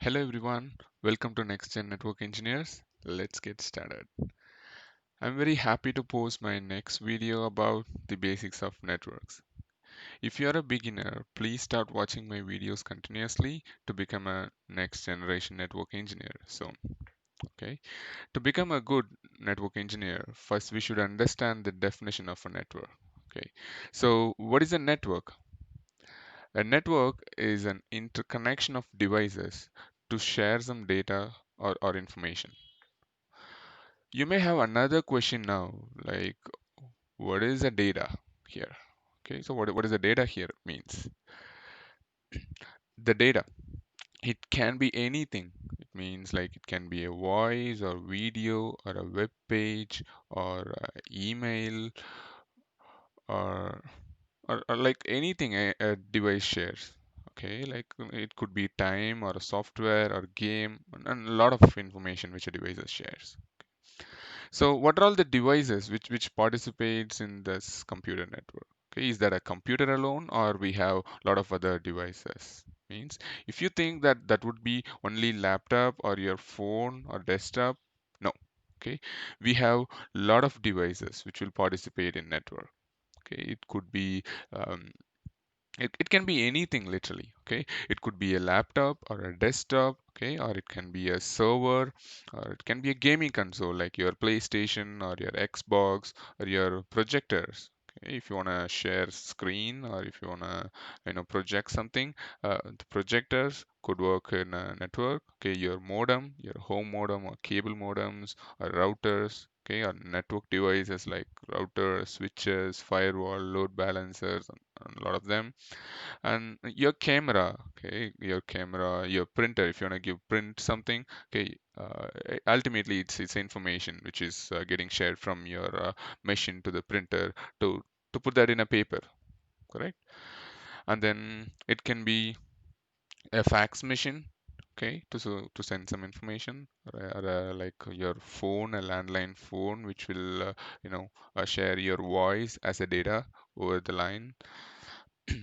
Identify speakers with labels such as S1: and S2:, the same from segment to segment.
S1: Hello everyone, welcome to Next Gen Network Engineers. Let's get started. I'm very happy to post my next video about the basics of networks. If you're a beginner, please start watching my videos continuously to become a next generation network engineer soon. Okay, to become a good network engineer, first we should understand the definition of a network. Okay, so what is a network? A network is an interconnection of devices to share some data or information. You may have another question now, like what is the data here? Okay, so what is the data here means? The data, it can be anything. It means like it can be a voice or video or a web page or email or, or like anything a device shares. Okay, like it could be time or a software or game and a lot of information which a device shares. So what are all the devices which participates in this computer network? Okay, is that a computer alone or we have a lot of other devices? Means if you think that that would be only laptop or your phone or desktop, no. Okay, we have a lot of devices which will participate in network. Okay, it could be um, it can be anything literally. Okay, it could be a laptop or a desktop. Okay, or it can be a server or it can be a gaming console like your PlayStation or your Xbox or your projectors. Okay, if you want to share screen or if you want to project something, the projectors could work in a network. Okay, your modem, your home modem or cable modems or routers. Okay, or network devices like routers, switches, firewall, load balancers, and a lot of them. And your camera, okay, your camera, your printer, if you want to give print something, okay, ultimately it's information which is getting shared from your machine to the printer to put that in a paper, correct? And then it can be a fax machine, okay, to send some information, or like your phone, a landline phone, which will share your voice as a data over the line.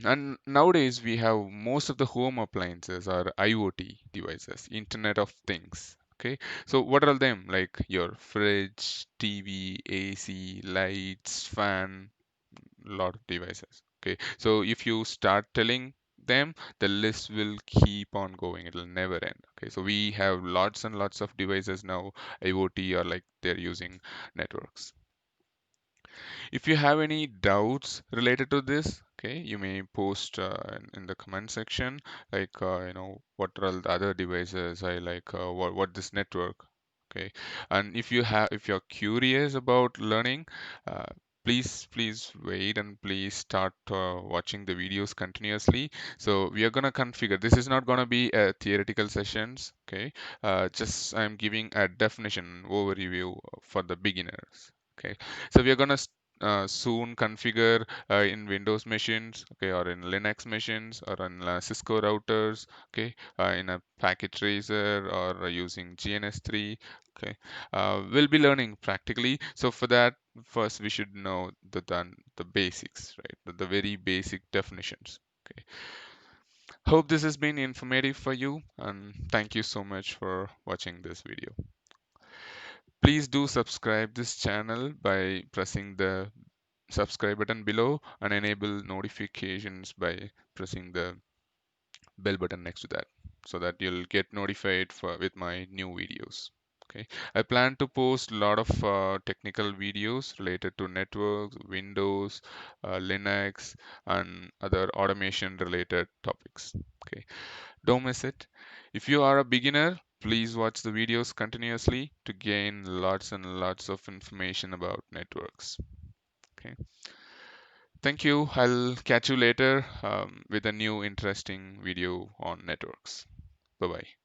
S1: And nowadays we have most of the home appliances are IoT devices, Internet of Things. Okay, so what are them? Like your fridge, TV, AC, lights, fan, lot of devices. Okay, so if you start telling them, the list will keep on going. It'll never end. Okay, so we have lots and lots of devices now, IoT, or like they're using networks. If you have any doubts related to this, okay, you may post in the comment section, like what are all the other devices I like, what this network, okay. And if you're curious about learning, uh, please wait and please start watching the videos continuously. So we are gonna configure. This is not gonna be a theoretical sessions, okay. Just I'm giving a definition overview for the beginners. Okay, so we are gonna soon configure in Windows machines, okay, or in Linux machines, or on Cisco routers, okay, in a packet tracer or using GNS3, okay. We'll be learning practically. So for that, first we should know the basics, right? The very basic definitions. Okay. Hope this has been informative for you, and thank you so much for watching this video. Please do subscribe this channel by pressing the subscribe button below and enable notifications by pressing the bell button next to that so that you'll get notified with my new videos. Okay, I plan to post a lot of technical videos related to networks, Windows, Linux, and other automation related topics. Okay, don't miss it. If you are a beginner, please watch the videos continuously to gain lots and lots of information about networks. Okay. Thank you. I'll catch you later with a new interesting video on networks. Bye bye.